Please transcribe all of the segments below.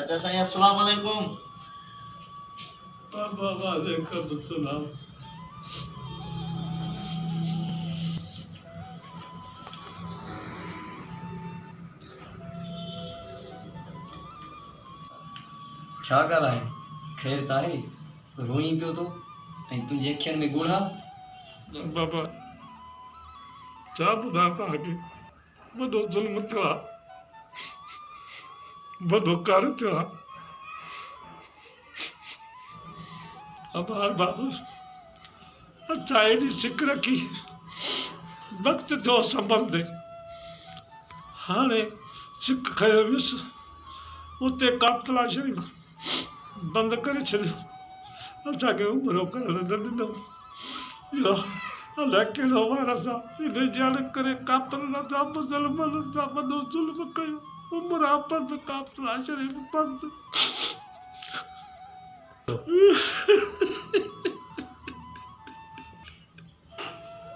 चाचा साईं अस्सलाम वालेकुम। वालेकुम सलाम। छा ॻाल्हि आहे? ख़ैर त आहे? रोई पियो तो ऐं तुंहिंजे अखियुनि में ॻोढ़ा? बाबा छा ॿुधायां तव्हांखे, वॾो ज़ुल्म थियो आहे, वॾो कर थियो आहे। अबार बाबू असां एॾी सिक रखी, वक़्तु थियो संभलंदे, हाणे सिक खयो वियुसि, उते कातला शरीफ़ बंदि करे छॾियो, असांखे उमिरो करणु न ॾिनो। इहो अलाए कहिड़ो वारस आहे, इन जान करे कातलनि सां मुसलमाननि सां वॾो ज़ुल्म कयो, उमिरा बंदि, कातला शरीफ़ बंदि।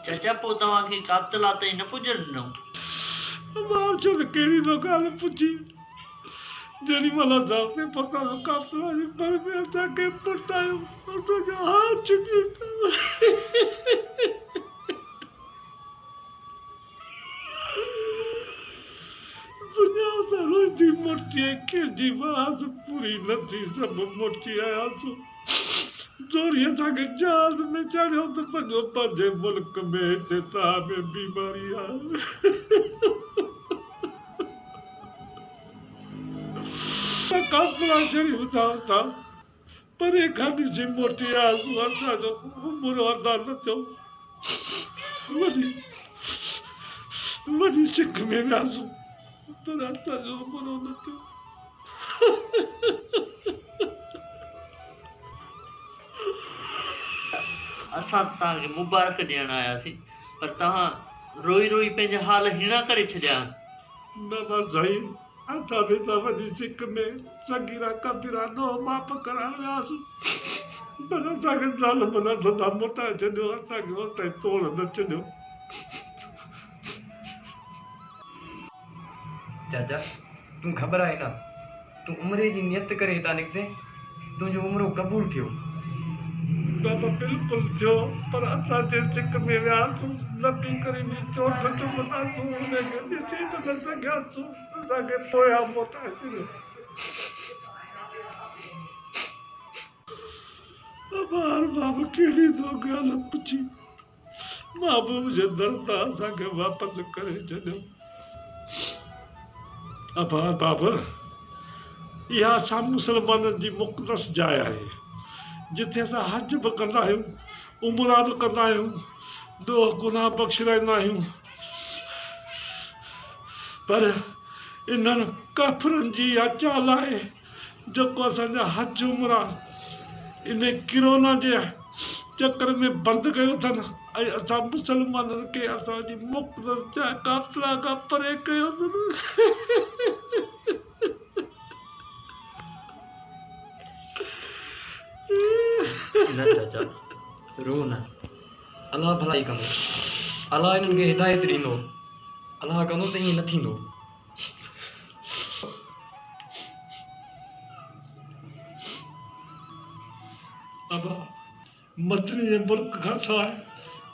चाचा पोइ तव्हांखे कातला ताईं न पुॼणु ॾिनो? मां चयो त कहिड़ी तो ॻाल्हि पुछी, जेॾी महिल असां पहुता कातला जी पर में असांखे पटायो, असांजा हाथ छिॼी पिया। दुनिया त रोज़ी मोटी कंहिंजी बात पूरी न थी, सभु मोटी आयासीं। जोरी असांखे जहाज़ में चढ़ियो त पंहिंजो पंहिंजे मुल्क में हिते तव्हां में बीमारी आहे। कातला शरीफ़ था उतां परे खां ॾिसी मोटी आयासीं, असांजो उमिरो अदा न थियो, वॾी सिक में वियासीं, पर असांजो उमिरो न थियो। असां तव्हांखे मुबारक ॾियणु आयासीं, पर तव्हां रोई रोई पंहिंजा हाल हीणा करे छॾिया। न साईं, असां बि त वॾी सिक में सगीरा कबीरा नो माप कराइण वियासीं, पर असांखे ज़ालिम न सदा मोटाए छॾियो, असांखे उते तोड़ न छॾियो। चाचा तूं घबराए न, तूं उमिरि जी नियत करे हितां निकिते, तुंहिंजो उमिरो क़बूल थियो। बाबा बिल्कुलु थियो, पर असां जे सिक में वियासीं, नबी करीम जी चोट चुमंदासीं, उनखे ॾिसी बि न सघियासीं, असांखे पोयां मोटाए छॾियो। अबार बाबा कहिड़ी तो ॻाल्हि पुछी, महबूब जे दर सां असांखे वापसि करे छॾियो। अबार बाबा इहा असां मुसलमाननि जी मुक़दस जाइ आहे, जिथे असां हज बि कंदा आहियूं, उमरा बि कंदा आहियूं, ॾोह गुनाह बख़्शिराईंदा आहियूं, पर इन्हनि काफ़िरनि जी इहा चाल आहे जेको असांजा हज उमरा इन किरोना जे चकर में बंदि कयो अथनि, ऐं असां मुसलमाननि खे असांजी मुक़दस जाइ काफ़िला खां परे कयो अथनि। न चाचा रो न, अलाह भलाई कंदो, अलाह इन्हनि खे हिदायत ॾींदो, अलाह कंदो त ईअं न थींदो। अबा मदनी जे मुल्क खां सवाइ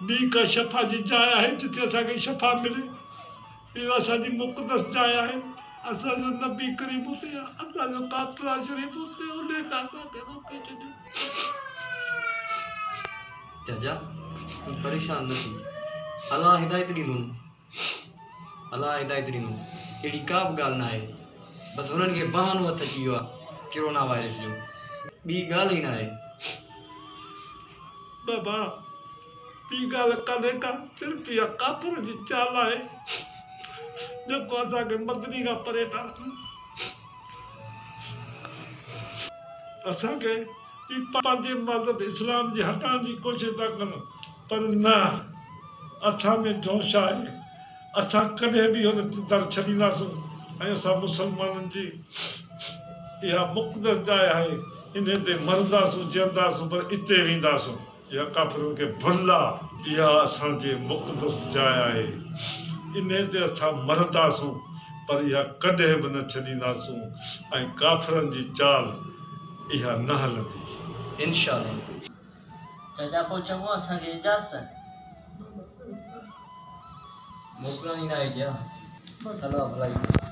ॿी का शफ़ा जी जाइ आहे जिथे असांखे शफ़ा मिले? इहो असांजी मुक़दस जाइ आहे, असांजो नबी करीम हुते आहे, असांजो कातला शरीफ़ हुते, उन खां असांखे रोके छॾियो। चाचा तूं परेशान न थी, अलाह हिदायत ॾींदो, अलाह हिदायत ॾींदो, अहिड़ी का बि ॻाल्हि न आहे, बसि हुननि खे बहानो हथ अची वियो आहे किरोना वायरस जो, ॿी ॻाल्हि ई न आहे। बाबा ॿी ॻाल्हि कान्हे का, सिर्फ़ु इहा काफ़िर जी चाल आहे जेको असांखे मदनी खां परे था रखनि। असांखे पंहिंजे मज़हब इस्लाम जी हटाइण जी कोशिशि था कनि, पर न, असां में जोश आहे, असां कॾहिं बि हुन दर छॾींदासीं, ऐं असां मुसलमाननि जी इहा मुक़दस जाइ आहे, इन ते मरंदासीं जीअंदासीं, पर इते वेंदासीं, इहा काफ़िरनि खे भुला, इहा असांजे मुक़दस जाइ आहे, इन ते असां मरंदासीं, पर इहा कॾहिं बि न छॾींदासूं ऐं काफ़िरनि जी चाल इहा न हलंदी। इंशाअल्लाह। चाचा पोइ चङो असांखे इजाज़त। मोकिलण ई न आहे क्या? अलाह भलाई।